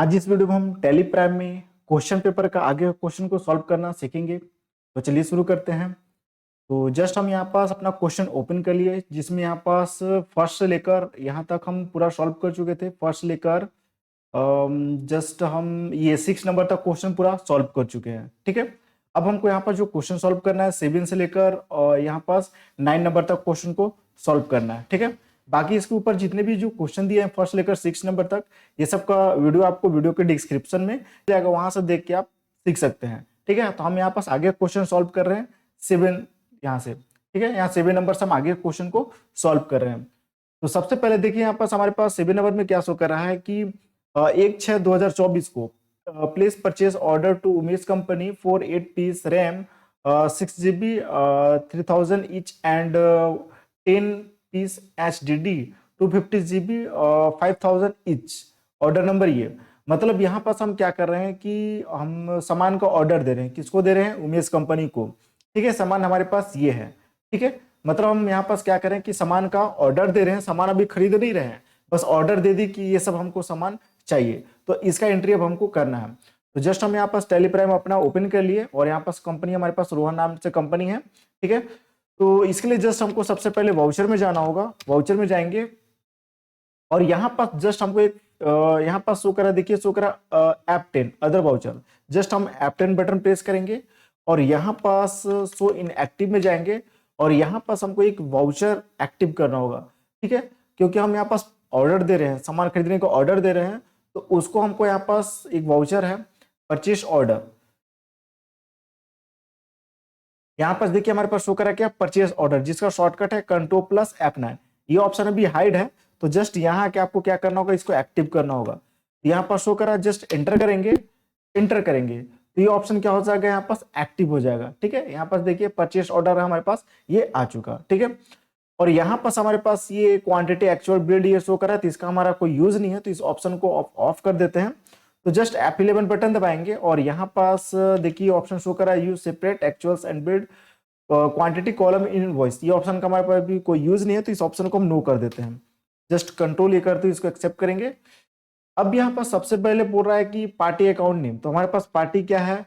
आज इस वीडियो में हम टैली प्राइम में क्वेश्चन पेपर का आगे क्वेश्चन को सॉल्व करना सीखेंगे। तो चलिए शुरू करते हैं। तो जस्ट हम यहाँ पास अपना क्वेश्चन ओपन कर लिए, जिसमें यहाँ पास फर्स्ट से लेकर यहाँ तक हम पूरा सॉल्व कर चुके थे। फर्स्ट लेकर जस्ट हम ये 6 नंबर तक क्वेश्चन पूरा सॉल्व कर चुके हैं। ठीक है, अब हमको यहाँ पर जो क्वेश्चन सॉल्व करना है 7 से लेकर यहाँ पास 9 नंबर तक क्वेश्चन को सॉल्व करना है। ठीक है, बाकी इसके ऊपर जितने भी जो क्वेश्चन दिए हैं फर्स्ट लेकर 6 नंबर तक, ये सब का वीडियो आपको वीडियो के डिस्क्रिप्शन में जाएगा, वहां से देख के आप सीख सकते हैं। ठीक है, तो हम यहाँ पास आगे क्वेश्चन सॉल्व कर रहे हैं 7 यहाँ से। ठीक है, यहाँ 7 नंबर से हम आगे क्वेश्चन को सॉल्व कर रहे हैं। तो सबसे पहले देखिए यहाँ पास हमारे पास 7 नंबर में क्या शो कर रहा है कि 1/6/2024 को place purchase order to Umesh company for 8 piece RAM 6 GB 3000 each and 10 piece HDD 250 GB 5000 each। Order number ये मतलब यहाँ पास हम क्या कर रहे हैं कि हम सामान का ऑर्डर दे रहे हैं। किसको दे रहे हैं? उमेश कंपनी को। ठीक है, सामान हमारे पास ये है। ठीक है, मतलब हम यहाँ पास क्या करें कि सामान का ऑर्डर दे रहे हैं, सामान अभी खरीद नहीं रहे हैं, बस ऑर्डर दे दी कि ये सब हमको सामान चाहिए, तो इसका एंट्री अब हमको करना है। तो जस्ट हम यहाँ पास टैली प्राइम अपना ओपन कर लिए और यहाँ पास कंपनी हमारे पास रोहन नाम से कंपनी है। ठीक है, तो इसके लिए जस्ट हमको सबसे पहले वाउचर में जाना होगा। वाउचर में जाएंगे और यहाँ पास जस्ट हमको एक यहाँ पास शो करा, देखिए शो करा ऐप 10 अदर वाउचर। जस्ट हम ऐप 10 बटन प्रेस करेंगे और यहाँ पास शो इन एक्टिव में जाएंगे और यहाँ पास हमको एक वाउचर एक्टिव करना होगा। ठीक है, क्योंकि हम यहाँ पास ऑर्डर दे रहे हैं, सामान खरीदने का ऑर्डर दे रहे हैं, तो उसको हमको यहाँ पास एक वाउचर है परचेस ऑर्डर। यहाँ पास देखिए हमारे पास शो करा क्या? परचेस ऑर्डर, जिसका शॉर्टकट है Ctrl+F9। ये ऑप्शन अभी हाइड है, तो जस्ट यहाँ आके आपको क्या करना होगा, इसको एक्टिव करना होगा। तो यहाँ पास शो करा, जस्ट एंटर करेंगे। एंटर करेंगे तो ये ऑप्शन क्या हो जाएगा, यहाँ पास एक्टिव हो जाएगा। ठीक है, यहाँ पास देखिए परचेस ऑर्डर हमारे पास ये आ चुका। ठीक है, और यहाँ पास हमारे पास ये क्वांटिटी एक्चुअल बिल्ड ये शो करा है, तो इसका हमारा कोई यूज नहीं है, तो इस ऑप्शन को ऑफ कर देते हैं। तो जस्ट F11 बटन दबाएंगे और यहाँ पास देखिए ऑप्शन शो करा है use separate actuals and build quantity column in invoice. ये ऑप्शन का हमारे पास भी कोई यूज नहीं है, तो इस ऑप्शन को हम नो कर देते हैं। जस्ट कंट्रोल ये करते हुए इसको एक्सेप्ट करेंगे। अब यहाँ पर सबसे पहले बोल रहा है कि पार्टी अकाउंट नेम, तो हमारे पास पार्टी क्या है?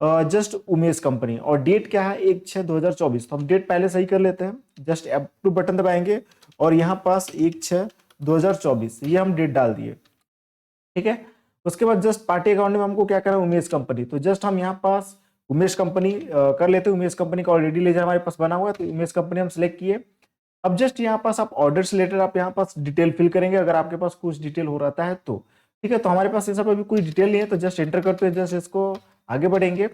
जस्ट उमेश कंपनी, और डेट क्या है? 1/6/2024। तो हम डेट पहले सही कर लेते हैं। जस्ट F2 बटन दबाएंगे और यहाँ पास 1/6/2024 ये हम डेट डाल दिए। ठीक है, उसके बाद जस्ट पार्टी अकाउंट में हमको क्या करना है? उमेश कंपनी। तो जस्ट हम यहाँ पास उमेश कंपनी कर लेते हैं। उमेश कंपनी का ऑलरेडी लेजर हमारे पास बना हुआ है, तो उमेश कंपनी हम सिलेक्ट किए। अब जस्ट यहाँ पास आप ऑर्डर से रिलेटेड आप यहाँ पास डिटेल फिल करेंगे, अगर आपके पास कुछ डिटेल हो रहता है तो। ठीक है, तो हमारे पास ये सब अभी कोई डिटेल नहीं है, तो जस्ट एंटर करते हैं। जस्ट इसको आगे बढ़ेंगे।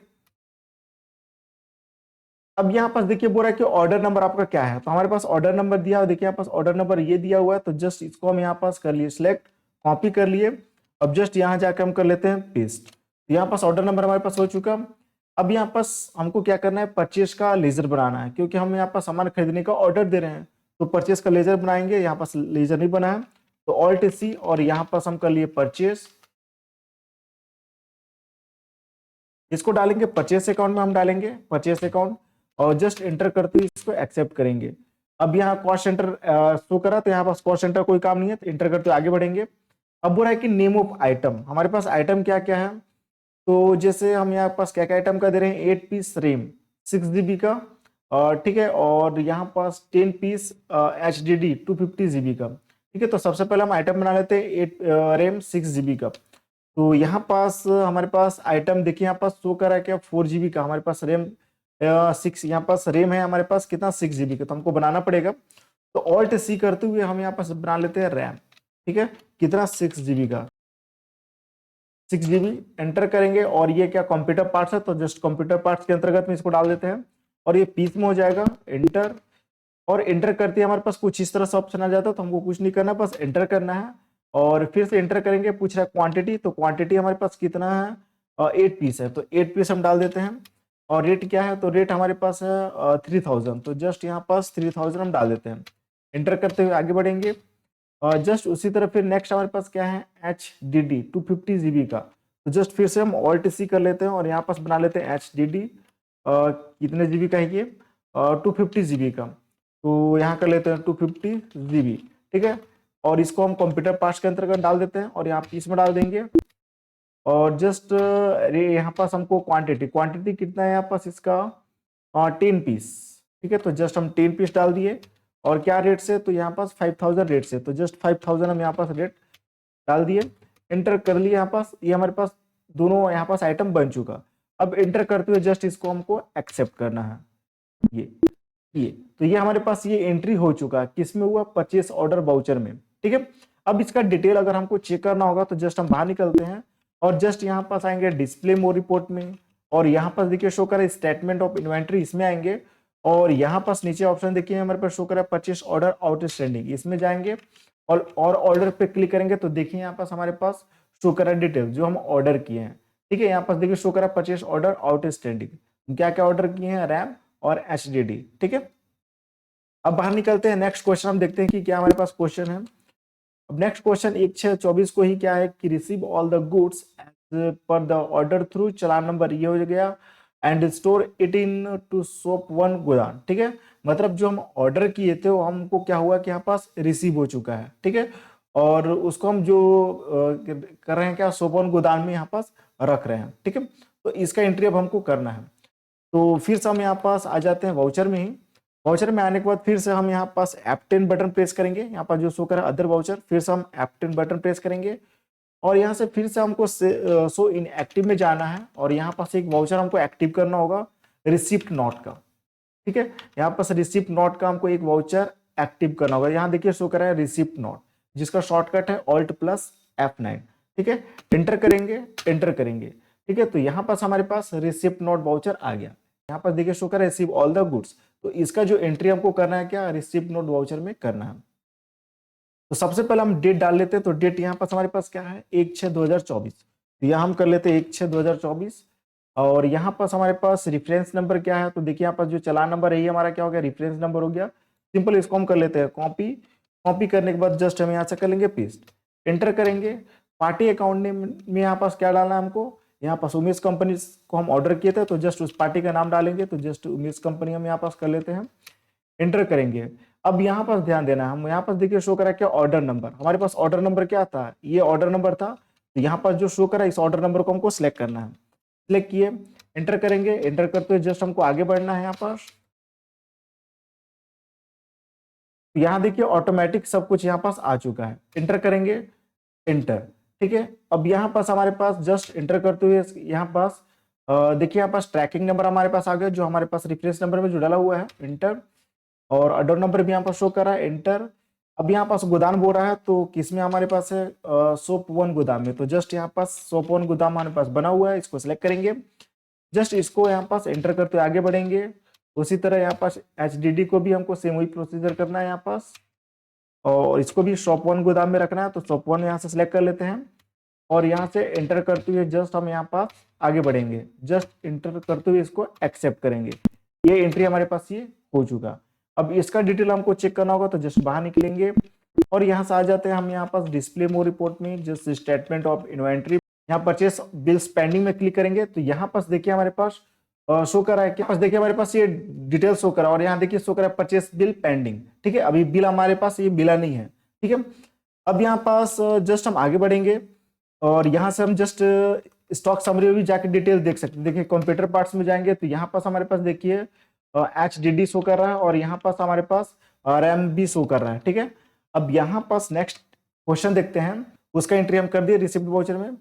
अब यहाँ पास देखिए बोल रहा है कि ऑर्डर नंबर आपका क्या है, तो हमारे पास ऑर्डर नंबर दिया है। देखिए यहाँ पास ऑर्डर नंबर ये दिया हुआ है, तो जस्ट इसको हम यहाँ पास कर लिए सिलेक्ट, कॉपी कर लिए। अब जस्ट यहाँ जाकर हम कर लेते हैं पेस्ट। तो यहाँ पास ऑर्डर नंबर हमारे पास हो चुका। अब यहाँ पास हमको क्या करना है? परचेज का लेजर बनाना है, क्योंकि हम यहाँ पास सामान खरीदने का ऑर्डर दे रहे हैं, तो परचेज का लेजर बनाएंगे। यहाँ पास लेजर नहीं बना है, तो Alt+C और यहाँ पास हम कर लिए परचेज। इसको डालेंगे परचेस अकाउंट में, हम डालेंगे परचेस अकाउंट और जस्ट एंटर करते हुए इसको एक्सेप्ट करेंगे। अब यहाँ कॉस्ट सेंटर शो करा, तो यहाँ पास कॉस्ट सेंटर कोई काम नहीं है, तो एंटर करते हुए आगे बढ़ेंगे। अब बोल रहा है कि नेम ऑफ आइटम, हमारे पास आइटम क्या क्या है? तो जैसे हम यहाँ पास क्या क्या आइटम का दे रहे हैं? 8 पीस रैम 6 GB का, ठीक है, और यहाँ पास 10 पीस HDD 250 GB का। ठीक है, तो सबसे पहले हम आइटम बना लेते हैं 8 रैम 6 GB का। तो यहाँ पास हमारे पास आइटम देखिए यहाँ पास शो कर रहा है क्या? 4 GB का हमारे पास रैम 6, यहाँ पास रैम है हमारे पास कितना? 6 GB का, तो हमको बनाना पड़ेगा। तो Alt+C करते हुए हम यहाँ पास बना लेते हैं रैम। ठीक है, कितना? 6 GB का, 6 GB एंटर करेंगे। और ये क्या कंप्यूटर पार्ट्स है, तो जस्ट कंप्यूटर पार्ट्स के अंतर्गत में इसको डाल देते हैं और ये पीस में हो जाएगा। एंटर, और एंटर करते ही हमारे पास कुछ इस तरह से ऑप्शन आ जाता है, तो हमको कुछ नहीं करना, बस एंटर करना है। और फिर से एंटर करेंगे, पूछ रहा है क्वांटिटी, तो क्वांटिटी हमारे पास कितना है? 8 पीस है, तो 8 पीस हम डाल देते हैं। और रेट क्या है? तो रेट हमारे पास है 3000, तो जस्ट यहाँ पास 3000 हम डाल देते हैं। एंटर करते हुए आगे बढ़ेंगे और जस्ट उसी तरह फिर नेक्स्ट हमारे पास क्या है? HDD 250 GB का, तो जस्ट फिर से हम Alt+C कर लेते हैं और यहाँ पास बना लेते हैं HDD कितने GB का है ये? 250 GB का, तो यहाँ कर लेते हैं 250 GB। ठीक है, और इसको हम कंप्यूटर पार्ट्स के अंतर्गत डाल देते हैं और यहाँ पीस में डाल देंगे। और जस्ट यहाँ पास हमको क्वांटिटी कितना है यहाँ पास इसका 10 पीस। ठीक है, तो जस्ट हम 10 पीस डाल दिए। और क्या रेट से, तो यहाँ पास 5000 रेट से, तो जस्ट 5000 हम यहाँ पास रेट डाल दिए, एंटर कर लिए। यहाँ पास ये हमारे पास दोनों यहाँ पास आइटम बन चुका। अब एंटर करते हुए जस्ट इसको हमको एक्सेप्ट करना है। ये तो ये हमारे पास ये एंट्री हो चुका है, किसमें हुआ, परचेस ऑर्डर वाउचर में। ठीक है, अब इसका डिटेल अगर हमको चेक करना होगा तो जस्ट हम बाहर निकलते हैं और जस्ट यहाँ पास आएंगे डिस्प्ले मोर रिपोर्ट में, और यहाँ पास देखिए शो करे स्टेटमेंट ऑफ इन्वेंट्री, इसमें आएंगे। और यहाँ पास नीचे ऑप्शन देखिए हमारे पास शो करा परचेस ऑर्डर आउटस्टैंडिंग, इसमें जाएंगे और ऑर्डर पे क्लिक करेंगे तो देखिए यहाँ पास हमारे पास शो करा डिटेल जो हम ऑर्डर किए हैं। ठीक है, यहाँ पास देखिए शो करा परचेस ऑर्डर आउटस्टैंडिंग, क्या क्या ऑर्डर किए हैं, रैम और HDD। ठीक है, अब बाहर निकलते हैं, नेक्स्ट क्वेश्चन हम देखते हैं कि क्या हमारे पास क्वेश्चन है। अब नेक्स्ट क्वेश्चन 1/6/24 को ही क्या है कि receive all the goods as per the order through चालान नंबर ये हो गया and store it in to सोप 1 गोदाम। ठीक है, मतलब जो हम ऑर्डर किए थे वो हमको क्या हुआ कि यहाँ पास रिसीव हो चुका है। ठीक है, और उसको हम जो कर रहे हैं क्या, सोप 1 गोदाम में यहाँ पास रख रहे हैं। ठीक है, तो इसका एंट्री अब हमको करना है। तो फिर से हम यहाँ पास आ जाते हैं वाउचर में ही। वाउचर में आने के बाद फिर से हम यहाँ पास F10 बटन प्रेस करेंगे, यहाँ पर जो शो कर अदर वाउचर, फिर से हम F10 बटन प्रेस करेंगे और यहाँ से फिर से हमको शो इन एक्टिव में जाना है और यहाँ पास एक वाउचर हमको एक्टिव करना होगा रिसिप्ट नॉट का। ठीक है, यहाँ पास रिसिप्ट नॉट का हमको एक वाउचर एक्टिव करना होगा। यहाँ देखिए शो कर रहा है रिसिप्ट नॉट, जिसका शॉर्टकट है Alt+F9। ठीक है, एंटर करेंगे, एंटर करेंगे। ठीक है, तो यहाँ पास हमारे पास रिसिप्ट नॉट वाउचर आ गया। यहाँ पर देखिए शो कर रहा है रिसीव ऑल द गुड्स, तो इसका जो एंट्री हमको करना है क्या, रिसिप्ट नोट वाउचर में करना है। तो सबसे पहले हम डेट डाल लेते हैं, तो डेट यहाँ पास हमारे पास क्या है 1/6/2024, तो यहाँ हम कर लेते हैं 1/6/2024। और यहाँ पास हमारे पास रेफरेंस नंबर क्या है, तो देखिए यहाँ पास जो चालान नंबर है ये हमारा क्या हो गया, रेफरेंस नंबर हो गया। सिंपल इसको हम कर लेते हैं कॉपी, कॉपी करने के बाद जस्ट हम यहाँ से कर लेंगे पेस्ट, एंटर करेंगे। पार्टी अकाउंट नेम में यहाँ पास क्या डालना है हमको, यहाँ पास उमेश कंपनी को हम ऑर्डर किए थे तो जस्ट उस पार्टी का नाम डालेंगे, तो जस्ट उमेश कंपनी हम यहाँ पास कर लेते हैं, एंटर करेंगे। अब यहाँ पास ध्यान देना है, हम यहाँ पास देखिए शो करा क्या ऑर्डर नंबर, हमारे पास ऑर्डर नंबर क्या था, ये ऑर्डर नंबर था। तो यहाँ पास जो शो करा इस ऑर्डर नंबर को हमको सिलेक्ट करना है, सिलेक्ट किए, एंटर करेंगे। एंटर करते हुए जस्ट हमको आगे बढ़ना है। यहाँ पास यहाँ देखिए ऑटोमेटिक सब कुछ यहाँ पास आ चुका है, एंटर करेंगे, एंटर। ठीक है, अब यहाँ पास हमारे पास जस्ट एंटर करते हुए यहाँ पास देखिए यहाँ पास ट्रैकिंग नंबर हमारे पास आ गया जो हमारे पास रेफरेंस नंबर में जो डाला हुआ है, एंटर। और ऑर्डर नंबर भी यहाँ पर शो कर रहा है, एंटर। अब यहाँ पास गोदाम बोल रहा है तो किसमें हमारे पास है, सोप 1 गोदाम में, तो जस्ट यहाँ पास सोप 1 गोदाम हमारे पास बना हुआ है, इसको सिलेक्ट करेंगे। जस्ट इसको यहाँ पास एंटर करते हुए आगे बढ़ेंगे। उसी तरह यहाँ पास HDD को भी हमको सेम वही प्रोसीजर करना है यहाँ पास, और इसको भी शॉप 1 गोदाम में रखना है, तो शॉप 1 यहाँ से सिलेक्ट कर लेते हैं और यहाँ से एंटर करते हुए जस्ट हम यहाँ पास आगे बढ़ेंगे, जस्ट एंटर करते हुए इसको एक्सेप्ट करेंगे। ये एंट्री हमारे पास ये हो चुका। अब इसका डिटेल हमको चेक करना होगा तो जस्ट बाहर निकलेंगे और यहाँ से आ जाते हैं हम यहाँ पास डिस्प्ले मोर रिपोर्ट में, जस्ट स्टेटमेंट ऑफ इन्वेंट्री, यहाँ परचेस बिल्स पेंडिंग में क्लिक करेंगे तो यहाँ पास देखिए हमारे पास शो करा है, क्या पास देखिए हमारे पास ये डिटेल शो करा और यहाँ देखिए शो करा परचेस बिल पेंडिंग। ठीक है, अभी बिल हमारे पास ये बिला नहीं है। ठीक है, अब यहाँ पास जस्ट हम आगे बढ़ेंगे और यहाँ से हम जस्ट स्टॉक समरी में भी जाके डिटेल देख सकते हैं। देखिए कंप्यूटर पार्ट्स में जाएंगे तो यहाँ पास हमारे पास देखिए HDD शो कर रहा है और यहाँ पास हमारे पास रैम भी शो कर रहा है। ठीक है, अब यहाँ पास नेक्स्ट क्वेश्चन देखते हैं, उसका एंट्री हम कर दिए रिसिप्ट वाउचर में।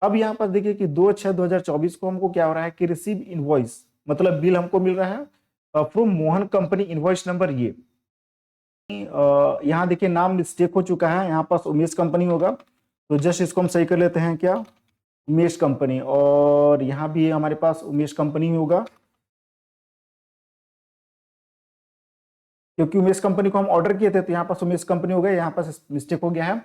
अब यहाँ पास देखिए कि 2/6/2024 को हमको क्या हो रहा है कि रिसीव इनवॉइस, मतलब बिल हमको मिल रहा है from Mohan company, invoice number ये यहाँ देखिए नाम मिस्टेक हो चुका है, यहाँ पास उमेश कंपनी होगा, तो जस्ट इसको हम सही कर लेते हैं क्या, उमेश कंपनी, और यहाँ भी हमारे पास उमेश कंपनी होगा क्योंकि उमेश कंपनी को हम ऑर्डर किए थे, तो यहाँ पास उमेश कंपनी हो गया, यहाँ पास मिस्टेक हो गया है।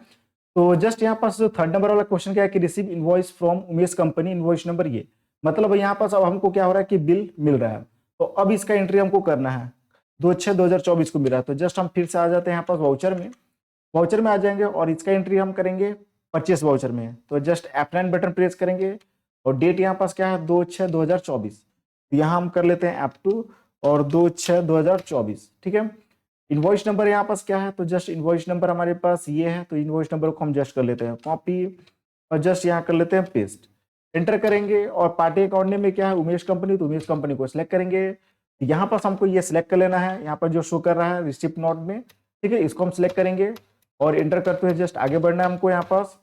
तो जस्ट यहाँ पास जो थर्ड नंबर वाला क्वेश्चन क्या है कि receive invoice from Umesh company, invoice number ये, मतलब यहाँ पास अब हमको क्या हो रहा है कि बिल मिल रहा है, तो अब इसका एंट्री हमको करना है 2/6/2024 को मिला है। तो जस्ट हम फिर से आ जाते हैं यहाँ पास वाउचर में, वाउचर में आ जाएंगे और इसका एंट्री हम करेंगे परचेस वाउचर में, तो जस्ट F9 बटन प्रेस करेंगे और डेट यहाँ पास क्या है 2/6/2024, यहाँ हम कर लेते हैं F2 और 2/6/2024। ठीक है, इनवॉइस नंबर यहाँ पास क्या है, तो जस्ट इनवॉइस नंबर हमारे पास ये है, तो इनवॉइस नंबर को हम जस्ट कर लेते हैं कॉपी और जस्ट यहाँ कर लेते हैं पेस्ट, एंटर करेंगे और पार्टी अकाउंट नेम में क्या है, उमेश कंपनी, तो उमेश कंपनी को सिलेक्ट करेंगे। यहाँ पास हमको ये सिलेक्ट कर लेना है, यहाँ पर जो शो कर रहा है रिसिप्ट नोट में, ठीक है, इसको हम सिलेक्ट करेंगे और एंटर करते हुए जस्ट आगे बढ़ना है हमको यहाँ पास,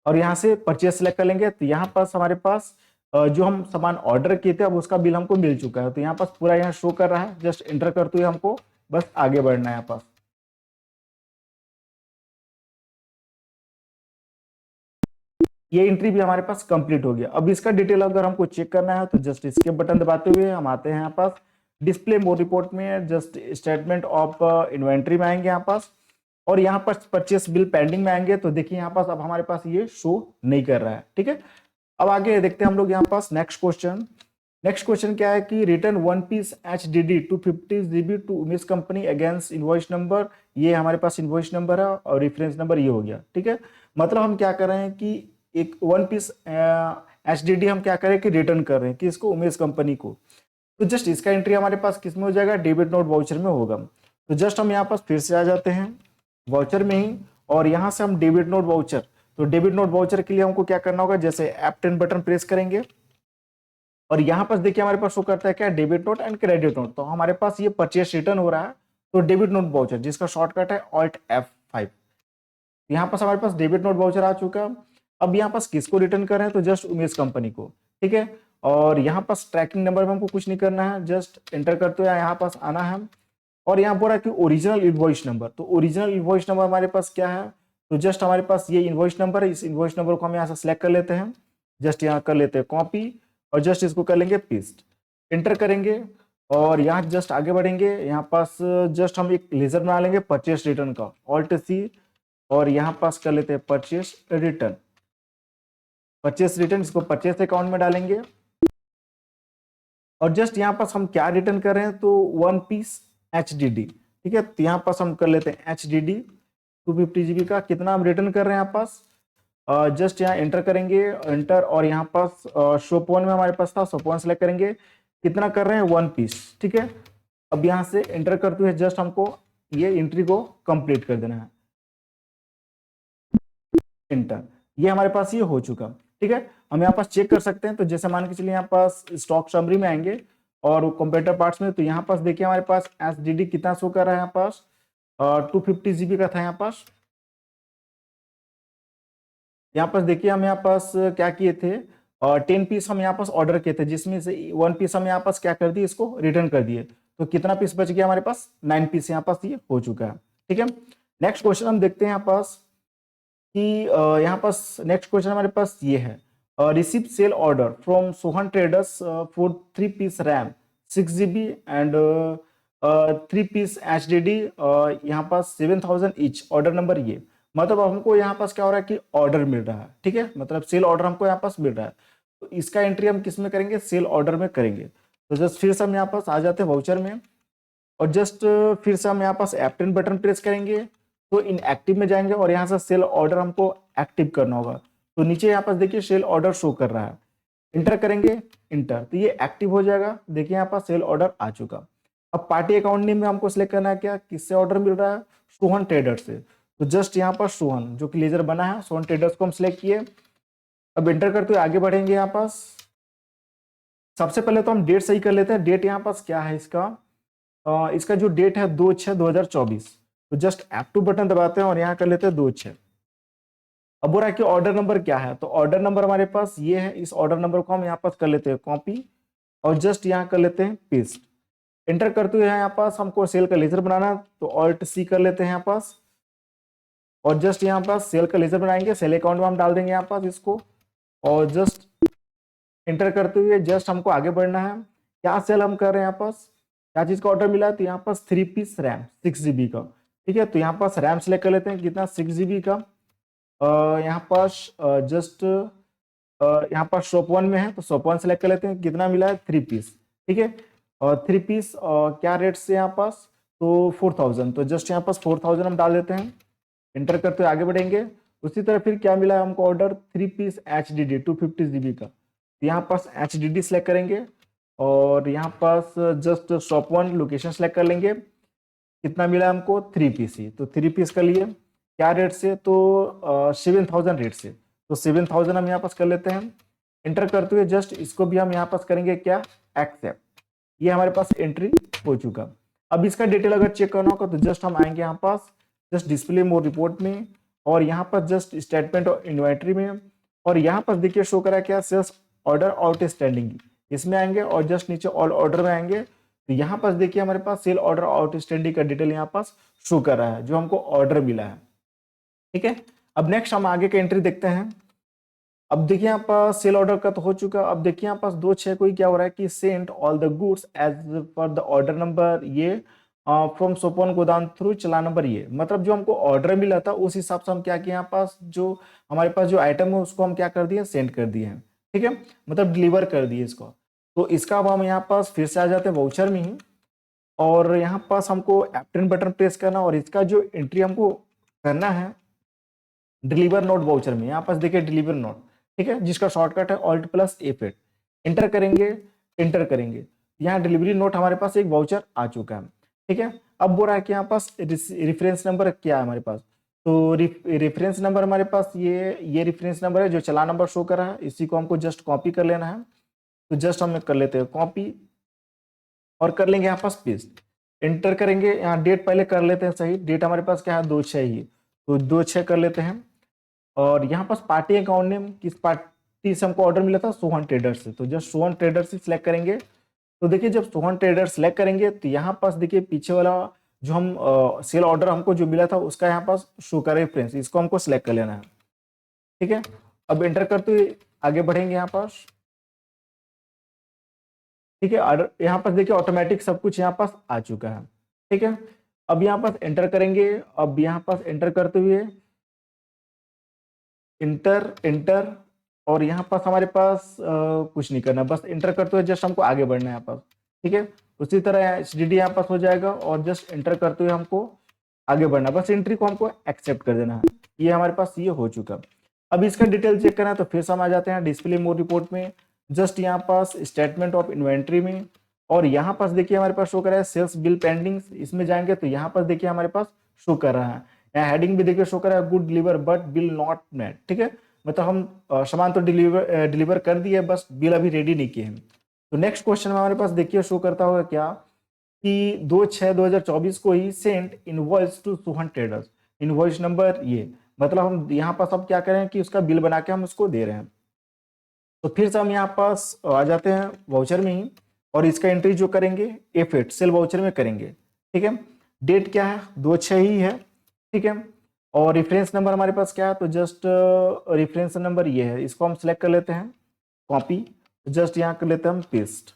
और यहाँ से परचेज सिलेक्ट कर लेंगे। तो यहाँ पास हमारे पास जो हम सामान ऑर्डर किए थे अब उसका बिल हमको मिल चुका है, तो यहाँ पास पूरा यहाँ शो कर रहा है, जस्ट एंटर करते हुए हमको बस आगे बढ़ना है यहाँ पास। ये एंट्री भी हमारे पास कंप्लीट हो गया। अब इसका डिटेल अगर हमको चेक करना है तो जस्ट इसके बटन दबाते हुए हम आते हैं यहाँ पास डिस्प्ले मोर रिपोर्ट में, जस्ट स्टेटमेंट ऑफ इन्वेंट्री में आएंगे यहाँ पास, और यहाँ पर परचेस बिल पेंडिंग में आएंगे। तो देखिए यहाँ पास अब हमारे पास ये शो नहीं कर रहा है, ठीक है। अब आगे देखते हैं हम लोग यहाँ पास नेक्स्ट क्वेश्चन। नेक्स्ट क्वेश्चन क्या है कि return 1 piece HDD 250 GB to Umesh company against invoice number, ये हमारे पास इनवॉइस नंबर है और रेफरेंस नंबर ये हो गया, ठीक है। मतलब हम क्या कर रहे हैं कि एक 1 पीस HDD हम क्या करें कि रिटर्न कर रहे हैं कि इसको उमेश कंपनी को। तो जस्ट इसका एंट्री हमारे पास किस में हो जाएगा, डेबिट नोट वाउचर में होगा। तो जस्ट हम यहाँ पास फिर से आ जाते हैं वाउचर में ही, और यहाँ से हम डेबिट नोट वाउचर, तो डेबिट नोट वाउचर के लिए हमको क्या करना होगा, जैसे F10 बटन प्रेस करेंगे और यहाँ पास देखिए हमारे पास शो करता है क्या, debit note and credit note. तो हमारे पास ये परचेस रिटर्न हो रहा है, तो डेबिट नोट वाउचर जिसका शॉर्टकट है Alt F5। यहाँ पास हमारे पास डेबिट नोट वाउचर आ चुका। अब यहाँ पास किसको रिटर्न कर रहे हैं, तो जस्ट उमेश कंपनी को, ठीक है। और यहाँ पास ट्रैकिंग नंबर में हमको कुछ नहीं करना है, जस्ट एंटर करते हुए यहाँ पास आना है, और यहाँ बोल रहा है कि ओरिजिनल इनवॉइस नंबर। तो ओरिजिनल इनवॉइस नंबर हमारे पास क्या है, तो जस्ट हमारे पास ये इनवॉइस नंबर है, इस इनवॉइस नंबर को हम यहाँ से सिलेक्ट कर लेते हैं, जस्ट यहाँ कर लेते हैं कॉपी और जस्ट इसको कर लेंगे पेस्ट, एंटर करेंगे और यहाँ जस्ट आगे बढ़ेंगे। यहाँ पास जस्ट हम एक लेजर बना लेंगे परचेस रिटर्न का, Alt C, और यहाँ पास कर लेते हैं परचेस रिटर्न, परचेस रिटर्न, इसको परचेस अकाउंट में डालेंगे और जस्ट यहाँ पास हम क्या रिटर्न कर रहे हैं, तो 1 पीस HDD, ठीक है। तो यहाँ पास हम कर लेते हैं HDD 250 GB का, कितना हम रिटर्न कर रहे हैं यहाँ पास, जस्ट यहाँ एंटर करेंगे, एंटर, और यहाँ पास शोपवन में हमारे पास था, शोपवन सेलेक्ट करेंगे, कितना कर रहे हैं 1 पीस, ठीक है। अब यहाँ से एंटर करते हुए जस्ट हमको ये एंट्री को कंप्लीट कर देना है, एंटर। ये हमारे पास ये हो चुका, ठीक है। हम यहाँ पास चेक कर सकते हैं, तो जैसे मान के चलिए यहाँ पास स्टॉक समरी में आएंगे और कंप्यूटर पार्ट्स में, तो यहाँ पास देखिए हमारे पास HDD कितना शो कर रहा है, यहाँ पास 250 GB का था यहाँ पास। यहाँ पास देखिए हम यहाँ पास क्या किए थे, 10 पीस हम यहाँ पास ऑर्डर किए थे, जिसमें से 1 पीस हम यहाँ पास क्या कर दिए, इसको रिटर्न कर दिए। तो कितना पीस बच गया हमारे पास, 9 पीस यहाँ पास ये हो चुका है, ठीक है। नेक्स्ट क्वेश्चन हम देखते हैं यहाँ पास कि यहाँ पास नेक्स्ट क्वेश्चन हमारे पास ये है, receive sale order from Sohan traders for 3 piece RAM 6 GB and 3 piece HDD, यहाँ पास 7000 ईच, ऑर्डर नंबर ये। मतलब हमको यहाँ पास क्या हो रहा है कि ऑर्डर मिल रहा है, ठीक है, मतलब सेल ऑर्डर हमको यहाँ पास मिल रहा है। तो इसका एंट्री हम किस में करेंगे, सेल ऑर्डर में करेंगे। तो जस्ट फिर से हम यहाँ पास आ जाते हैं वाउचर में और जस्ट फिर से हम यहाँ पास F10 बटन प्रेस करेंगे, तो इन एक्टिव में जाएंगे और यहाँ से सेल ऑर्डर हमको एक्टिव करना होगा। तो नीचे यहाँ पास देखिए सेल ऑर्डर शो कर रहा है, इंटर करेंगे, इंटर, तो ये एक्टिव हो जाएगा। देखिए यहाँ पास सेल ऑर्डर आ चुका। अब पार्टी अकाउंट नेम में हमको सिलेक्ट करना है, क्या किससे ऑर्डर मिल रहा है, सोहन ट्रेडर्स से। तो जस्ट यहाँ पर सोहन जो कि लेजर बना है, सोहन ट्रेडर्स को हम सिलेक्ट किए। अब इंटर करते हुए आगे बढ़ेंगे। यहाँ पास सबसे पहले तो हम डेट सही कर लेते हैं। डेट यहाँ पास क्या है इसका, इसका जो डेट है 2/6/2024। तो जस्ट F2 बटन दबाते हैं और यहाँ कर लेते हैं 2/6। अब बोल रहा है कि ऑर्डर नंबर क्या है, तो ऑर्डर नंबर हमारे पास ये है। इस ऑर्डर नंबर को हम यहाँ पास कर लेते हैं कॉपी और जस्ट यहाँ कर लेते हैं पेस्ट, एंटर करते हुए यहाँ पास हमको सेल का लेजर बनाना, तो Alt C कर लेते हैं यहाँ पास और जस्ट यहाँ पास सेल का लेजर बनाएंगे। सेल अकाउंट में हम डाल देंगे यहाँ पास इसको और जस्ट एंटर करते हुए जस्ट हमको आगे बढ़ना है। क्या सेल हम कर रहे हैं, यहाँ पास क्या चीज का ऑर्डर मिला है, तो यहाँ पास 3 पीस रैम 6 GB का, ठीक है। तो यहाँ पास रैम सेलेक्ट कर लेते हैं, कितना 6 GB का। यहाँ पास जस्ट यहाँ पास शॉप 1 में है, तो शॉप 1 सेलेक्ट कर लेते हैं, कितना मिला है 3 पीस, ठीक है। और 3 पीस क्या रेट से यहाँ पास, तो 4000। तो जस्ट यहाँ पास 4000 हम डाल देते हैं, एंटर करते हुए आगे बढ़ेंगे। उसी तरह फिर क्या मिला है हमको ऑर्डर, 3 पीस HDD 250 GB का। तो यहाँ पास HDD सेलेक्ट करेंगे और यहाँ पास जस्ट शॉप 1 लोकेशन सेलेक्ट कर लेंगे, कितना मिला हमको 3 पीस ही। तो 3 पीस का लिए क्या रेट से, तो 7000 रेट से। तो 7000 हम यहाँ पास कर लेते हैं। एंटर करते हुए जस्ट इसको भी हम यहाँ पास करेंगे क्या, एक्सेप्ट। ये हमारे पास एंट्री हो चुका। अब इसका डिटेल अगर चेक करना होगा तो जस्ट हम आएंगे यहाँ पास जस्ट डिस्प्ले मोर रिपोर्ट में, और यहाँ पर जस्ट स्टेटमेंट और इन्वेंट्री में, और यहाँ पर देखिए शो करा क्या, सेल्स ऑर्डर आउटस्टैंडिंग, इसमें आएंगे और जस्ट नीचे ऑल ऑर्डर में आएंगे। तो यहाँ पास देखिए हमारे पास सेल ऑर्डर आउटस्टैंडिंग का डिटेल यहाँ पास शो कर रहा है जो हमको ऑर्डर मिला है। ठीक है, अब नेक्स्ट हम आगे का एंट्री देखते हैं। अब देखिए यहाँ पर सेल ऑर्डर का तो हो चुका। अब देखिए यहाँ पास 2/6 को ही क्या हो रहा है कि sent all the goods as per the order number ये फ्रॉम सोपोन गोदाम थ्रू चला नंबर ये, मतलब जो हमको ऑर्डर मिला था उस हिसाब से हम क्या किए, यहाँ पास जो हमारे पास जो आइटम है उसको हम क्या कर दिए, सेंड कर दिए हैं। ठीक है, मतलब डिलीवर कर दिए इसको। तो इसका अब हम यहाँ पास फिर से आ जाते हैं वाउचर में ही, और यहाँ पास हमको F10 बटन प्रेस करना, और इसका जो एंट्री हमको करना है डिलीवर नोट वाउचर में, यहाँ पास देखिए डिलीवर नोट, ठीक है, जिसका शॉर्टकट है Alt+F8। एंटर करेंगे, एंटर करेंगे, यहाँ डिलीवरी नोट हमारे पास एक वाउचर आ चुका है। ठीक है, अब बोल रहा है कि यहाँ पास रेफरेंस नंबर क्या है हमारे पास, तो रेफरेंस नंबर हमारे पास ये रेफरेंस नंबर है जो चला नंबर शो कर रहा है, इसी को हमको जस्ट कॉपी कर लेना है। तो जस्ट हम कर लेते हैं कॉपी और कर लेंगे यहाँ पास पेस्ट। एंटर करेंगे, यहाँ डेट पहले कर लेते हैं सही, डेट हमारे पास क्या है 2/6 ही, तो 2/6 कर लेते हैं। और यहाँ पास पार्टी अकाउंट नेम, किस पार्टी से हमको ऑर्डर मिला था, सोहन ट्रेडर्स से, तो जस्ट सोहन ट्रेडर्स से सिलेक्ट करेंगे। तो देखिए जब सोहन ट्रेडर्स सिलेक्ट करेंगे तो यहाँ पास देखिए पीछे वाला जो हम सेल ऑर्डर हमको जो मिला था उसका यहाँ पास शो कर रेफरेंस, इसको हमको सिलेक्ट कर लेना है। ठीक है, अब एंटर करते हुए आगे बढ़ेंगे यहाँ पास। ठीक है, ऑर्डर यहाँ पास देखिए ऑटोमेटिक सब कुछ यहाँ पास आ चुका है। ठीक है, अब यहाँ पास एंटर करेंगे, अब यहाँ पास एंटर करते हुए इंटर एंटर, और यहाँ पास हमारे पास कुछ नहीं करना, बस एंटर करते हुए जस्ट हमको आगे बढ़ना है यहाँ पास। ठीक है, उसी तरह HDD यहाँ पास हो जाएगा, और जस्ट एंटर करते हुए हमको आगे बढ़ना, बस एंट्री को हमको एक्सेप्ट कर देना है। ये हमारे पास ये हो चुका। अब इसका डिटेल चेक करना है तो फिर से हम आ जाते हैं डिस्प्ले मोड रिपोर्ट में, जस्ट यहाँ पास स्टेटमेंट ऑफ इन्वेंट्री में, और यहाँ पास देखिए हमारे पास शो कर रहा है सेल्स बिल पेंडिंग, इसमें जाएंगे तो यहाँ पास देखिए हमारे पास शो कर रहा है, यहाँ हेडिंग भी देखिए शो कर रहा है good deliver but bill not met. ठीक है, मतलब हम सामान तो डिलीवर कर दिए, बस बिल अभी रेडी नहीं किए हैं। तो नेक्स्ट क्वेश्चन में हमारे पास देखिए शो करता होगा क्या कि 2/6/2024 को ही sent invoice to Sohan traders, invoice number ये, मतलब हम यहाँ पास अब क्या करें कि उसका बिल बना के हम उसको दे रहे हैं। तो फिर से हम यहाँ पास आ जाते हैं वाउचर में ही, और इसका एंट्री जो करेंगे F8 सेल वाउचर में करेंगे। ठीक है, डेट क्या है 2/6 ही है। ठीक है, और रेफरेंस नंबर हमारे पास क्या है, तो जस्ट रेफरेंस नंबर ये है, इसको हम सिलेक्ट कर लेते हैं कॉपी, जस्ट यहाँ कर लेते हैं हम पेस्ट।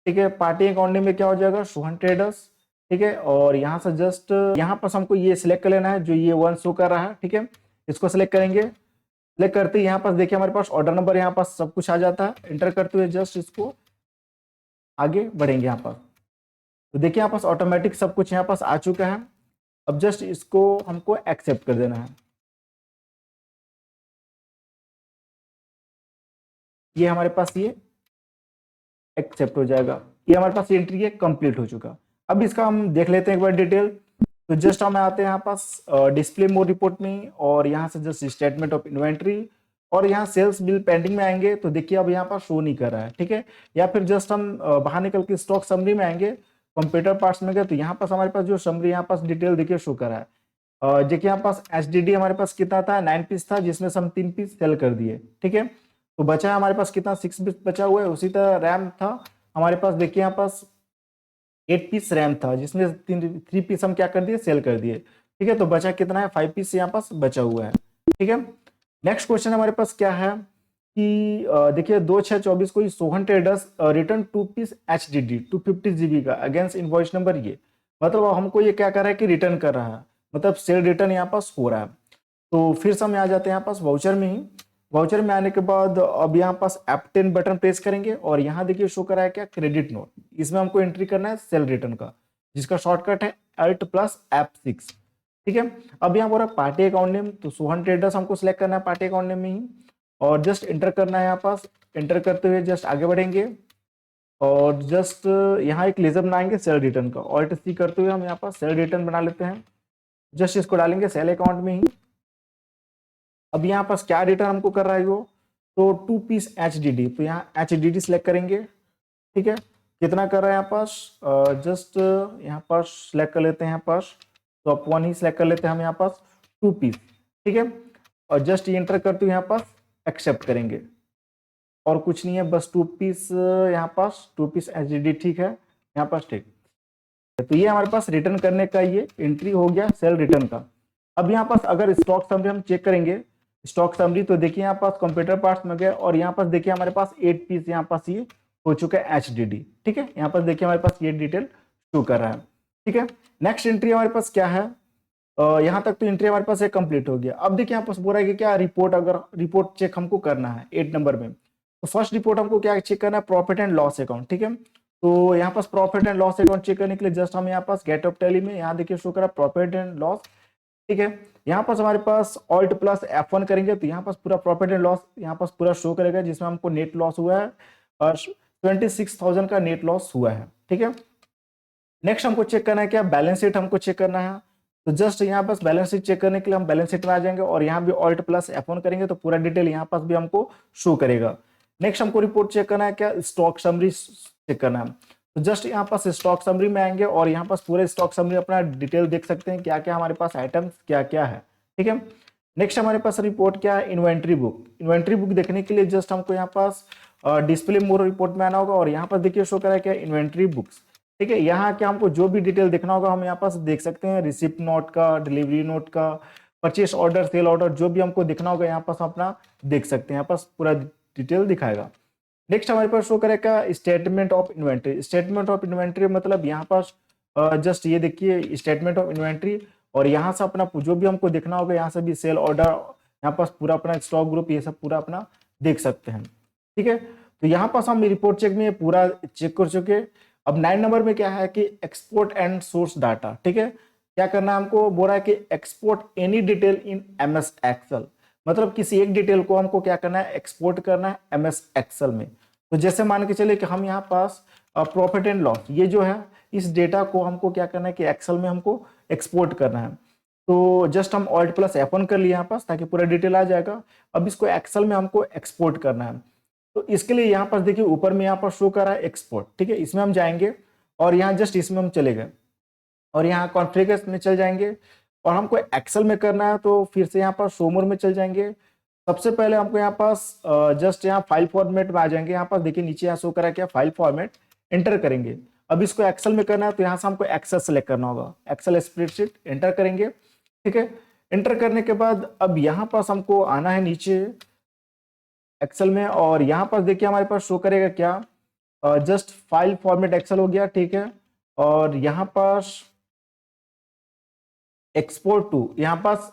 ठीक है, पार्टी अकाउंट नेम में क्या हो जाएगा, सोहन ट्रेडर्स। ठीक है, और यहाँ से जस्ट यहाँ पास हमको ये सिलेक्ट कर लेना है जो ये 1 शो कर रहा है। ठीक है, इसको सिलेक्ट करेंगे, सिलेक्ट करते ही यहाँ पास देखिए हमारे पास ऑर्डर नंबर यहाँ पास सब कुछ आ जाता है। एंटर करते हुए जस्ट इसको आगे बढ़ेंगे यहाँ पास, तो देखिए यहाँ पास ऑटोमेटिक सब कुछ यहाँ पास आ चुका है। अब जस्ट इसको हमको एक्सेप्ट कर देना है, ये हमारे पास ये एक्सेप्ट हो जाएगा, ये हमारे पास एंट्री है कंप्लीट हो चुका। अब इसका हम देख लेते हैं एक बार डिटेल। तो जस्ट हम आते हैं यहाँ पास डिस्प्ले मोड रिपोर्ट में, और यहाँ से जस्ट स्टेटमेंट ऑफ इन्वेंट्री, और यहाँ सेल्स बिल पेंडिंग में आएंगे तो देखिए अब यहाँ पर शो नहीं कर रहा है। ठीक है, या फिर जस्ट हम बाहर निकल के स्टॉक समरी में आएंगे, कंप्यूटर पार्ट्स में गए तो यहाँ पास हमारे पास जो समरी यहाँ पास डिटेल देखिए शो कर रहा है। देखिए यहाँ पास HDD हमारे पास कितना था, 9 पीस था, जिसमें से हम 3 पीस सेल कर दिए। ठीक है, तो बचा है हमारे पास कितना, 6 पीस बचा हुआ है। उसी तरह रैम था हमारे पास, देखिए यहाँ पास 8 पीस रैम था, जिसमें 3 पीस हम क्या कर दिए, सेल कर दिए। ठीक है, तो बचा कितना है, 5 पीस यहाँ पास बचा हुआ है। ठीक है, नेक्स्ट क्वेश्चन हमारे पास क्या है कि देखिए 2/6/24 को Sohan traders return 2 piece HDD 250 GB का अगेंस्ट इनवॉइस नंबर ये, मतलब हमको ये क्या कर रहा है कि रिटर्न कर रहा है, मतलब सेल रिटर्न यहाँ पास हो रहा है। तो फिर से हम आ जाते हैं यहाँ पास वाउचर में ही, वाउचर में आने के बाद अब यहाँ पास F10 बटन प्रेस करेंगे, और यहाँ देखिए शो कर रहा है क्या, क्रेडिट नोट, इसमें हमको एंट्री करना है सेल रिटर्न का, जिसका शॉर्टकट है Alt+F6। ठीक है, अब यहाँ बोल रहा है पार्टी अकाउंट नेम, तो सोहन ट्रेडर्स हमको सिलेक्ट करना है पार्टी अकाउंट नेम में ही, और जस्ट एंटर करना है यहाँ पास। एंटर करते हुए जस्ट आगे बढ़ेंगे, और जस्ट यहाँ एक लेजर बनाएंगे सेल रिटर्न का, Alt+C करते हुए हम यहाँ पास सेल रिटर्न बना लेते हैं। जस्ट इसको डालेंगे सेल अकाउंट में ही, अब यहाँ पास क्या रिटर्न हमको कर रहा है वो, तो 2 पीस HDD, तो यहाँ HDD सिलेक्ट करेंगे, ठीक है। कितना कर रहा है यहाँ पास, जस्ट यहाँ पास सिलेक्ट कर लेते हैं, यहाँ पास टॉप 1 ही सिलेक्ट कर लेते हैं हम, यहाँ पास 2 पीस, ठीक है। और जस्ट ये एंटर करते हुए यहाँ पास एक्सेप्ट करेंगे, और कुछ नहीं है, बस 2 पीस यहाँ पास 2 पीस HDD, ठीक है यहाँ पास, ठीक। तो ये हमारे पास रिटर्न करने का ये एंट्री हो गया सेल रिटर्न का। अब यहाँ पास अगर स्टॉक समरी हम चेक करेंगे, स्टॉक समरी, तो देखिए यहाँ पास कंप्यूटर पार्ट्स में गए और यहाँ पास देखिए हमारे पास 8 पीस यहाँ पास ये हो चुका है HDD, ठीक है। यहाँ पास देखिए हमारे पास ये डिटेल शो कर रहा है, ठीक है। नेक्स्ट एंट्री हमारे पास क्या है, यहाँ तक तो एंट्री हमारे पास एक कंप्लीट हो गया। अब देखिए यहाँ पास बोल रहा है कि क्या रिपोर्ट, अगर रिपोर्ट चेक हमको करना है 8 नंबर में, तो फर्स्ट रिपोर्ट हमको क्या चेक करना है, प्रॉफिट एंड लॉस अकाउंट, ठीक है। तो यहाँ पास profit and loss account check करने के लिए जस्ट हम यहाँ पास गेट ऑफ टैली में यहाँ देखिए शो करा प्रॉफिट एंड लॉस, ठीक है। यहाँ पास हमारे पास ऑल्ट प्लस F1 करेंगे तो यहाँ पास पूरा प्रॉफिट एंड लॉस यहाँ पास पूरा शो करेगा, जिसमें हमको नेट लॉस हुआ है और 26,000 का नेट लॉस हुआ है, ठीक है। नेक्स्ट हमको चेक करना है क्या, बैलेंस शीट हमको चेक करना है। तो जस्ट यहाँ पास बैलेंस शीट चेक करने के लिए हम बैलेंस शीट में आ जाएंगे और यहाँ भी ऑल्ट प्लस F1 करेंगे तो पूरा डिटेल यहाँ पास भी हमको शो करेगा। नेक्स्ट हमको रिपोर्ट चेक करना है क्या, स्टॉक समरी चेक करना है। तो जस्ट यहाँ पास स्टॉक समरी में आएंगे और यहाँ पास पूरे स्टॉक समरी अपना डिटेल देख सकते हैं, क्या क्या हमारे पास आइटम्स क्या क्या है, ठीक है। नेक्स्ट हमारे पास रिपोर्ट क्या है, इन्वेंट्री बुक। इन्वेंट्री बुक देखने के लिए जस्ट हमको यहाँ पास डिस्प्ले मोर रिपोर्ट में आना होगा और यहाँ पर देखिए शो करा क्या, इन्वेंट्री बुक्स, ठीक है। यहाँ क्या हमको जो भी डिटेल देखना होगा हम यहाँ पास देख सकते हैं, रिसिप्ट नोट का, डिलीवरी नोट का, परचेस ऑर्डर, सेल ऑर्डर, जो भी हमको देखना होगा यहाँ पास अपना देख सकते हैं, यहाँ पास पूरा डिटेल दिखाएगा। नेक्स्ट हमारे पास शो करेगा statement of inventory. Statement of inventory मतलब यहाँ पास जस्ट ये देखिए स्टेटमेंट ऑफ इन्वेंट्री, और यहाँ से अपना जो भी हमको देखना होगा यहाँ से भी सेल ऑर्डर, यहाँ पास पूरा अपना स्टॉक ग्रुप, ये सब पूरा अपना देख सकते हैं, ठीक है। तो यहाँ पास हम रिपोर्ट चेक में पूरा चेक कर चुके। अब 9 नंबर में क्या है कि एक्सपोर्ट एंड सोर्स डाटा, ठीक है। क्या करना है हमको, बोल रहा है कि export any detail in MS excel, मतलब किसी एक डिटेल को हमको क्या करना है, एक्सपोर्ट करना है MS एक्सेल में। तो जैसे मान के चले कि हम यहाँ पास प्रॉफिट एंड लॉस, ये जो है इस डेटा को हमको क्या करना है कि एक्सेल में हमको एक्सपोर्ट करना है। तो जस्ट हम ऑल्ट प्लस F1 कर लिए यहाँ पास ताकि पूरा डिटेल आ जाएगा। अब इसको एक्सेल में हमको एक्सपोर्ट करना है, तो इसके लिए यहाँ पास देखिए ऊपर में यहाँ पर शो कर रहा है एक्सपोर्ट, ठीक है। इसमें हम जाएंगे और यहाँ जस्ट इसमें हम चले गए और यहाँ कॉन्फ़िगरेशन में चल जाएंगे और हमको एक्सेल में करना है तो फिर से यहाँ पर शो मोर में चल जाएंगे। सबसे पहले हमको यहाँ पास जस्ट यहाँ फाइल फॉर्मेट में आ जाएंगे। यहाँ पास देखिए नीचे यहाँ शो करा क्या, फाइल फॉर्मेट, एंटर करेंगे। अब इसको एक्सेल में करना है तो यहाँ से हमको एक्सेल सेलेक्ट करना होगा, एक्सेल स्प्रेडशीट, एंटर करेंगे, ठीक है। एंटर करने के बाद अब यहाँ पास हमको आना है नीचे एक्सेल में और यहाँ पास देखिए हमारे पास शो करेगा क्या, जस्ट फाइल फॉर्मेट एक्सेल हो गया, ठीक है। और यहाँ पास एक्सपोर्ट टू, यहाँ पास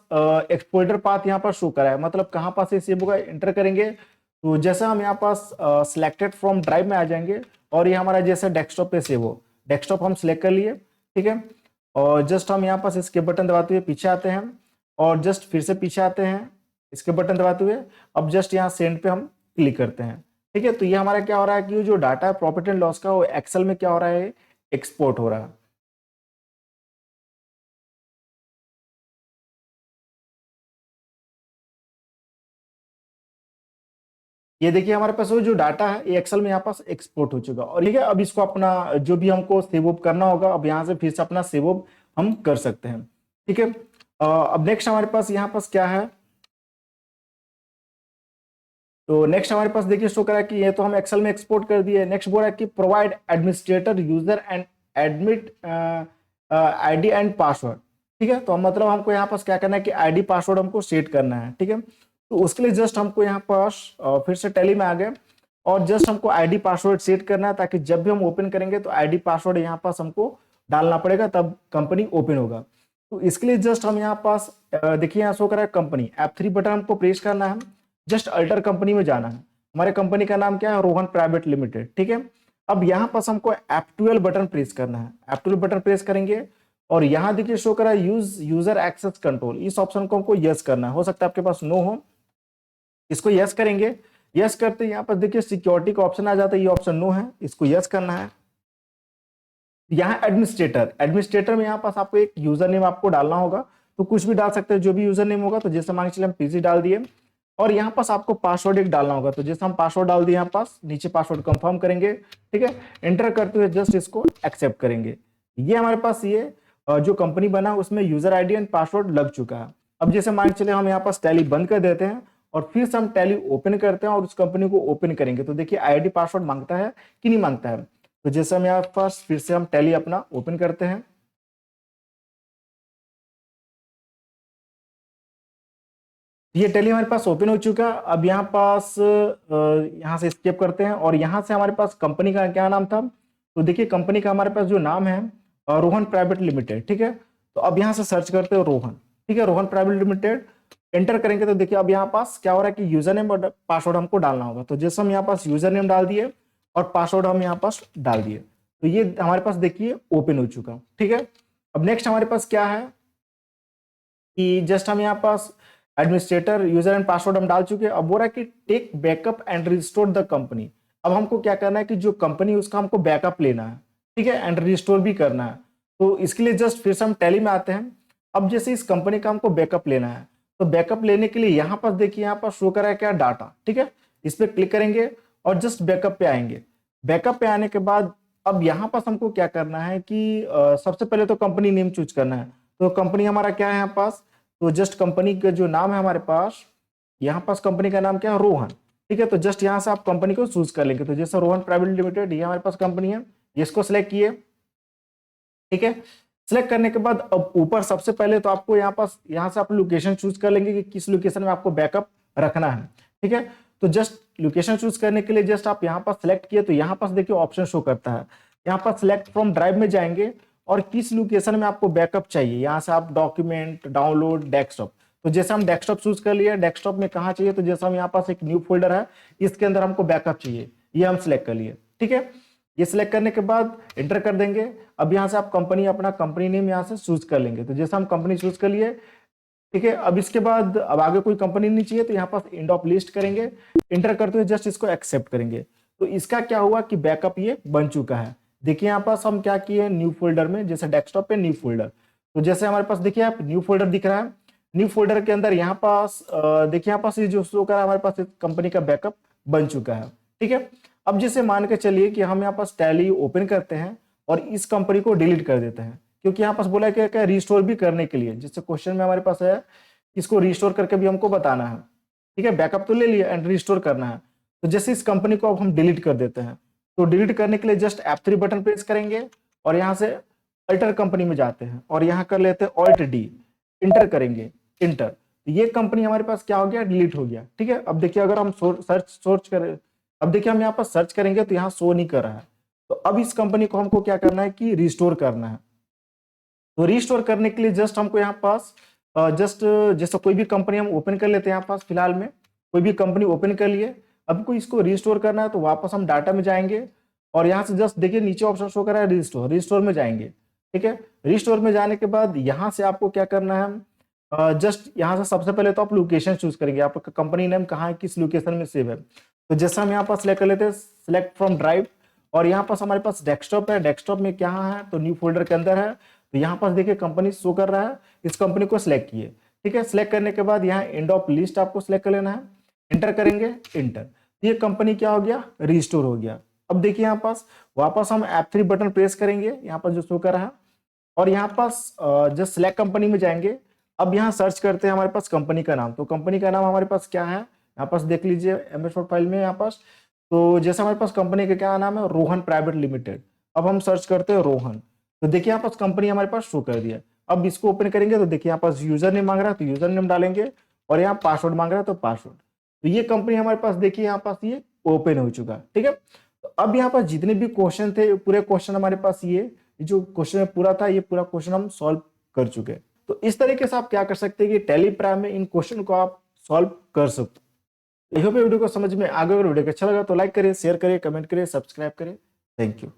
एक्सपोर्टर पाथ यहाँ पर शो करा है, मतलब कहाँ पास ये सेव होगा, एंटर करेंगे। तो जैसे हम यहाँ पास सिलेक्टेड फ्रॉम ड्राइव में आ जाएंगे और ये हमारा जैसे डेस्कटॉप पे सेव हो, डेस्कटॉप हम सिलेक्ट कर लिए, ठीक है। और जस्ट हम यहाँ पास इसके बटन दबाते हुए पीछे आते हैं और जस्ट फिर से पीछे आते हैं इसके बटन दबाते हुए। अब जस्ट यहाँ सेंड पे हम क्लिक करते हैं, ठीक है। तो ये हमारा क्या हो रहा है कि जो डाटा है प्रॉफिट एंड लॉस का वो एक्सेल में क्या हो रहा है, एक्सपोर्ट हो रहा है। ये देखिए हमारे पास वो जो डाटा है ये एक्सेल में यहाँ पास एक्सपोर्ट हो चुका और ठीक है। अब इसको अपना जो भी हमको सेव ऑफ करना होगा, अब यहाँ से फिर से अपना सेव ऑफ हम कर सकते हैं, ठीक है। अब नेक्स्ट हमारे पास यहाँ पास क्या है, तो नेक्स्ट हमारे पास देखिए शो करा है कि ये तो हम एक्सेल में एक्सपोर्ट कर दिए। नेक्स्ट बोल रहा है कि provide administrator user and admit ID and password, ठीक है। तो मतलब हमको यहाँ पास क्या करना है कि आईडी पासवर्ड हमको सेट करना है, ठीक है। तो उसके लिए जस्ट हमको यहाँ पास फिर से टैली में आ गए और जस्ट हमको आईडी पासवर्ड सेट करना है ताकि जब भी हम ओपन करेंगे तो आईडी पासवर्ड यहाँ पास हमको डालना पड़ेगा, तब कंपनी ओपन होगा। तो इसके लिए जस्ट हम यहाँ पास देखिए यहाँ शो करा है कंपनी, F3 बटन हमको प्रेस करना है, जस्ट अल्टर कंपनी में जाना है। हमारे कंपनी का नाम क्या है, रोहन प्राइवेट लिमिटेड, ठीक है। अब यहाँ पास हमको F12 बटन प्रेस करना है, F12 बटन प्रेस करेंगे और यहाँ देखिए शो करा यूज यूजर एक्सेस कंट्रोल, इस ऑप्शन को हमको यस करना है। हो सकता है आपके पास नो हो, इसको यस करेंगे। यस करते यहाँ पर देखिए सिक्योरिटी का ऑप्शन आ जाता है, ये ऑप्शन नो है, इसको यस करना है। यहाँ एडमिनिस्ट्रेटर, एडमिनिस्ट्रेटर में यहाँ पास आपको एक यूजर नेम आपको डालना होगा, तो कुछ भी डाल सकते हैं जो भी यूजर नेम होगा। तो जैसे मान के चलिए हम पीजी डाल दिए और यहाँ पास आपको पासवर्ड एक डालना होगा। तो जैसे हम पासवर्ड डाल दिए यहाँ पास, नीचे पासवर्ड कंफर्म करेंगे, ठीक है। एंटर करते हुए जस्ट इसको एक्सेप्ट करेंगे। ये हमारे पास ये जो कंपनी बना उसमें यूजर आईडी एंड पासवर्ड लग चुका है। अब जैसे मान के चले हम यहाँ पास टैली बंद कर देते हैं और फिर से हम टैली ओपन करते हैं और उस कंपनी को ओपन करेंगे, तो देखिए आईडी पासवर्ड मांगता है कि नहीं मांगता है। तो जैसे हम यहाँ पास फिर से हम टैली अपना ओपन करते हैं, ये टैली हमारे पास ओपन हो चुका। अब यहाँ पास यहाँ से स्केप करते हैं और यहाँ से हमारे पास कंपनी का क्या नाम था। तो देखिए कंपनी का हमारे पास जो नाम है रोहन प्राइवेट लिमिटेड, ठीक है। तो अब यहाँ से सर्च करते हो रोहन, ठीक है, रोहन प्राइवेट लिमिटेड। एंटर करेंगे तो देखिए अब यहाँ पास क्या हो रहा है कि यूजर नेम और पासवर्ड हमको डालना होगा। तो जैसे हम यहाँ पास यूजर नेम डाल दिए और पासवर्ड हम यहाँ पास डाल दिए, तो ये हमारे पास देखिए ओपन हो चुका, ठीक है। अब नेक्स्ट हमारे पास क्या है कि जस्ट हम यहाँ पास एडमिनिस्ट्रेटर यूजर एंड पासवर्ड हम डाल चुके हैं। अब बोल रहा है कि take backup and restore the company. अब हमको क्या करना है कि जो कंपनी उसका हमको बैकअप लेना है, ठीक है, एंड रिस्टोर भी करना है। तो इसके लिए जस्ट फिर से हम टैली में आते हैं। अब जैसे इस कंपनी का हमको बैकअप लेना है, तो बैकअप लेने के लिए यहाँ पर देखिए यहाँ पर शो करा है क्या डाटा, ठीक है। इस पर क्लिक करेंगे और जस्ट बैकअप पे आएंगे। बैकअप पे आने के बाद अब यहाँ पास हमको क्या करना है कि सबसे पहले तो कंपनी नेम चूज करना है। तो कंपनी हमारा क्या है यहाँ पास, तो जस्ट कंपनी का जो नाम है हमारे पास, यहाँ पास कंपनी का नाम क्या है, रोहन, ठीक है। तो जस्ट यहाँ से आप कंपनी को चूज कर लेंगे। तो जैसे रोहन प्राइवेट लिमिटेड ये हमारे पास कंपनी है, इसको सिलेक्ट किए, ठीक है। सिलेक्ट करने के बाद अब ऊपर सबसे पहले तो आपको यहाँ से आप लोकेशन चूज कर लेंगे कि किस लोकेशन में आपको बैकअप रखना है, ठीक है। तो जस्ट लोकेशन चूज करने के लिए जस्ट आप यहाँ पर सिलेक्ट किए तो यहाँ पास देखिए ऑप्शन शो करता है। यहाँ पर सिलेक्ट फ्रॉम ड्राइव में जाएंगे और किस लोकेशन में आपको बैकअप चाहिए, यहाँ से आप डॉक्यूमेंट, डाउनलोड, डेस्कटॉप। तो जैसे हम डेस्कटॉप चूज कर लिया, डेस्कटॉप में कहाँ चाहिए, तो जैसे हम यहाँ पास एक न्यू फोल्डर है, इसके अंदर हमको बैकअप चाहिए, ये हम सिलेक्ट कर लिए, ठीक है। ये सिलेक्ट करने के बाद एंटर कर देंगे। अब यहाँ से आप कंपनी अपना कंपनी नेम यहाँ से चूज कर लेंगे। तो जैसे हम कंपनी चूज कर लिए, ठीक है। अब इसके बाद अब आगे कोई कंपनी नहीं चाहिए तो यहाँ पास एंड ऑफ लिस्ट करेंगे। एंटर करते हुए जस्ट इसको एक्सेप्ट करेंगे। तो इसका क्या हुआ कि बैकअप ये बन चुका है। देखिए यहाँ पास हम क्या किए, न्यू फोल्डर में, जैसे डेस्कटॉप पे न्यू फोल्डर, तो जैसे हमारे पास देखिए आप न्यू फोल्डर दिख रहा है। न्यू फोल्डर के अंदर यहाँ पास देखिए यहाँ पास ये जो शो करा हमारे पास कंपनी का बैकअप बन चुका है, ठीक है। अब जैसे मान के चलिए कि हम यहाँ पास टैली ओपन करते हैं और इस कंपनी को डिलीट कर देते हैं, क्योंकि यहाँ पास बोला है क्या रिस्टोर भी करने के लिए, जैसे क्वेश्चन में हमारे पास है इसको रिस्टोर करके भी हमको बताना है, ठीक है। बैकअप तो ले लिया एंड रिस्टोर करना है। तो जैसे इस कंपनी को अब हम डिलीट कर देते हैं, तो डिलीट करने के लिए जस्ट F3 बटन प्रेस करेंगे और यहाँ से अल्टर कंपनी में जाते हैं और यहाँ कर लेते हैं Alt D, इंटर करेंगे, इंटर। तो ये कंपनी हमारे पास क्या हो गया, डिलीट हो गया, ठीक है। अब देखिए अगर हम सर्च करें, अब देखिए हम यहाँ पर सर्च करेंगे तो यहाँ शो नहीं कर रहा है। तो अब इस कंपनी को हमको क्या करना है कि रिस्टोर करना है। तो रिस्टोर करने के लिए जस्ट हमको यहाँ पास जस्ट जैसे कोई भी कंपनी हम ओपन कर लेते हैं, यहाँ पास फिलहाल में कोई भी कंपनी ओपन कर लिए। अब को इसको रिस्टोर करना है तो वापस हम डाटा में जाएंगे और यहाँ से जस्ट देखिए नीचे ऑप्शन शो कर रहा है रिस्टोर, रिस्टोर में जाएंगे, ठीक है। रिस्टोर में जाने के बाद यहाँ से आपको क्या करना है, जस्ट यहाँ से सबसे पहले तो आप लोकेशन चूज करेंगे, आपका कंपनी नेम कहाँ है, किस लोकेशन में सेव है। तो जैसा हम यहाँ पास सिलेक्ट कर लेते हैं, सिलेक्ट फ्रॉम ड्राइव, और यहाँ पास हमारे पास डेस्कटॉप है, डेस्कटॉप में क्या है तो न्यू फोल्डर के अंदर है। तो यहाँ पास देखिए कंपनी शो कर रहा है, इस कंपनी को सिलेक्ट किए, ठीक है। सिलेक्ट करने के बाद यहाँ एंड ऑफ लिस्ट आपको सिलेक्ट कर लेना है, एंटर करेंगे, इंटर। ये कंपनी क्या हो गया, रिस्टोर हो गया। अब देखिए यहाँ पास वापस हम F3 बटन प्रेस करेंगे, यहाँ पर जो शो कर रहा है, और यहाँ पास जस्ट सिलेक्ट कंपनी में जाएंगे। अब यहाँ सर्च करते हैं हमारे पास कंपनी का नाम, तो कंपनी का नाम हमारे पास क्या है, यहाँ पास देख लीजिए MS वर्ड फाइल में यहाँ पास। तो जैसे हमारे पास कंपनी का क्या नाम है, रोहन प्राइवेट लिमिटेड। अब हम सर्च करते हैं रोहन, तो देखिए यहाँ पास कंपनी हमारे पास शो कर दिया। अब इसको ओपन करेंगे तो देखिए यहाँ पास यूजर नेम मांग रहा है तो यूजर नेम डालेंगे, और यहाँ पासवर्ड मांग रहा है तो पासवर्ड। तो ये कंपनी हमारे पास देखिए यहाँ पास ये ओपन हो चुका, ठीक है। तो अब यहाँ पास जितने भी क्वेश्चन थे, पूरे क्वेश्चन हमारे पास ये जो क्वेश्चन में पूरा था, ये पूरा क्वेश्चन हम सॉल्व कर चुके हैं। तो इस तरीके से आप क्या कर सकते हैं कि टैली प्राइम में इन क्वेश्चन को आप सॉल्व कर सकते हैं। वीडियो को समझ में आ गया। अगर वीडियो अच्छा लगा तो लाइक करिए, शेयर करिए, कमेंट करिए, सब्सक्राइब करिए। Thank you.